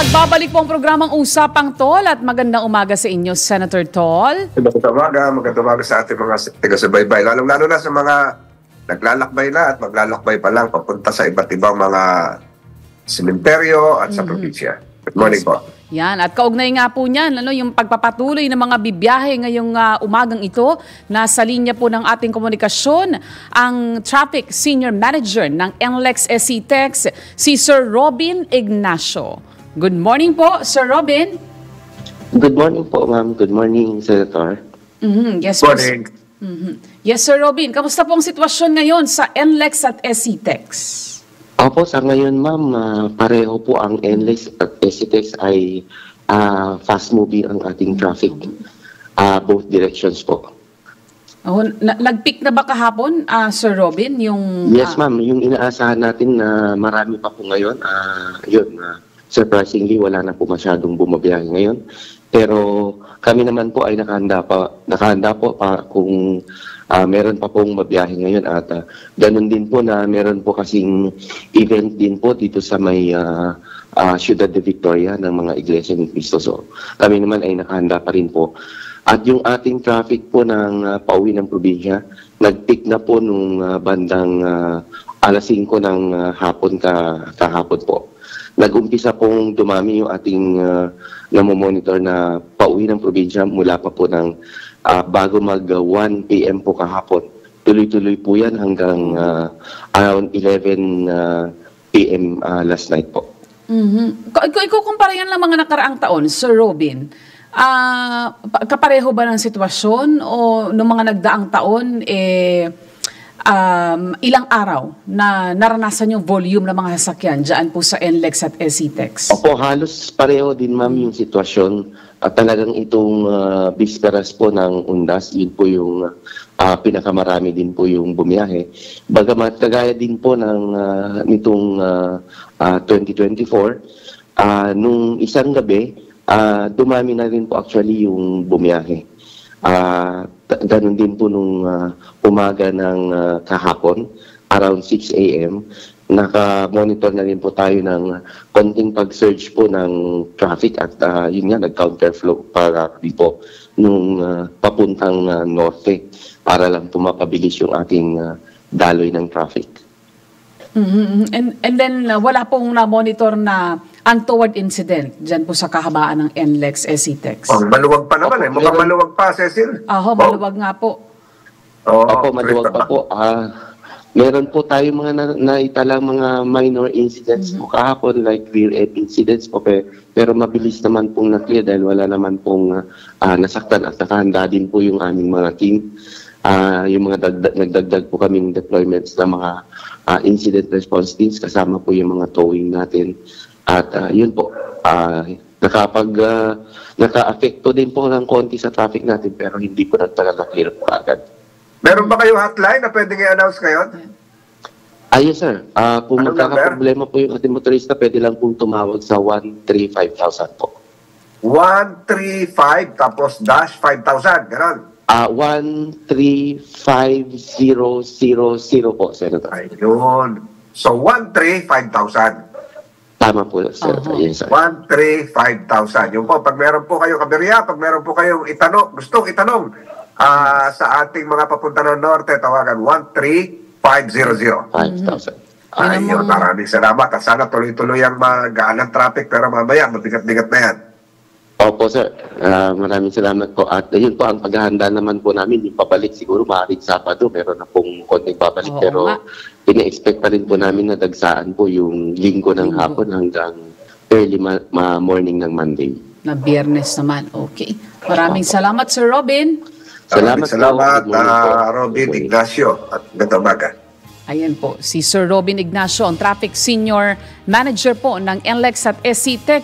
Nagbabalik po ang programang Usapang Tol at magandang umaga sa inyo, Senator Tol. Magandang umaga sa ating mga taga-subaybay, lalong-lalo na sa mga naglalakbay na at maglalakbay pa lang papunta sa iba't ibang mga sementeryo at sa probinsya. Good morning po. Yan, at kaugnay nga po niyan, yung pagpapatuloy ng mga bibiyahe ngayong umagang ito, nasa linya po ng ating komunikasyon ang Traffic Senior Manager ng NLEX SCTEX, si Sir Robin Ignacio. Good morning po, Sir Robin. Good morning po, ma'am. Good morning, Senator. Yes, Morning. Yes, Sir Robin. Kamusta po ang sitwasyon ngayon sa NLEX at SCTEX? Opo, sa ngayon, ma'am, pareho po ang NLEX at SCTEX ay fast-moving ang ating traffic. Both directions po. Oh, nag-peak na ba kahapon, Sir Robin? Yes, ma'am. Yung inaasahan natin na marami pa po ngayon, surprisingly, wala na po masyadong bumabiyahe ngayon. Pero kami naman po ay nakahanda po kung meron pa pong mabiyahe ngayon at ganun din po na meron po kasing event din po dito sa may Ciudad de Victoria ng mga Iglesia ni Cristo. So kami naman ay nakahanda pa rin po. At yung ating traffic po ng pauwi ng probinsya, nag-peak na po nung bandang alas 5 ng hapon kahapon po. Nag-umpisa pong dumami yung ating namomonitor na pauwi ng probinsya mula pa po ng bago mag 1 p.m. po kahapon. Tuloy-tuloy po yan hanggang around 11 p.m. Last night po. Kung ikukumpara yan lang mga nakaraang taon, Sir Robin, kapareho ba ng sitwasyon o noong mga nagdaang taon, ilang araw na naranasan yung volume ng mga sasakyan dyan po sa NLEX at SCTEX? Opo, halos pareho din, ma'am, yung sitwasyon. At talagang itong bisperas po ng Undas, yun po yung pinakamarami din po yung bumiyahe. Bagamat kagaya din po nitong 2024, nung isang gabi, dumami na rin po actually yung bumiyahe. Ganun din po nung umaga ng kahapon, around 6 a.m., naka-monitor na rin po tayo ng konting pag-surge po ng traffic at yun nga, nag-counterflow para po nung papuntang norte para lang pumapabilis yung ating daloy ng traffic. And then, wala pong na-monitor na untoward incident dyan po sa kahabaan ng NLEX SCTEX? Maluwag pa naman Mukhang maluwag pa, Cecil. Maluwag nga po. Opo, maluwag pa po. Meron po tayo mga naitalang mga minor incidents po kahapon, like rear-end incidents po, pero mabilis naman pong na-clear dahil wala naman pong nasaktan at nakahanda din po yung aming mga team. Yung mga nagdagdag po kaming deployments ng mga incident response teams, kasama po yung mga towing natin. At yun po, naka-affecto din po ng konti sa traffic natin pero hindi po talaga clear po agad. Meron ba kayong hotline na pwedeng i-announce ngayon? Yes, sir. Kung magkakaproblema po yung ating motorista, pwede lang pong tumawag sa 135,000 po. 135 tapos dash 5,000, gano'n? 135,000 po, Senator. Ayun. So 135,000. Tama po, Senator. Yes, sir. 135,000. Yung po, pag meron po kayong kaberya, pag meron po kayong gustong itanong sa ating mga papunta ng norte, tawagan 13500. 5,000. Ayun, maraming salamat. At sana tuloy-tuloy ang magaan ng traffic, pero mamaya, mabigat-bigat na yan. Opo, sir. Maraming salamat po. At yun po, ang paghahanda naman po namin, yung pabalik siguro, maaaring Sabado, meron na pong konting pabalik. Pero ina-expect pa rin po namin na dagsaan po yung linggo ng hapon hanggang early morning ng Monday. Na Biyernes naman. Okay. Maraming salamat, Sir Robin. Salamat, Robin Ignacio. At ganda umaga. Ayan po, si Sir Robin Ignacio, ang Traffic Senior Manager po ng NLEX at SCTEX.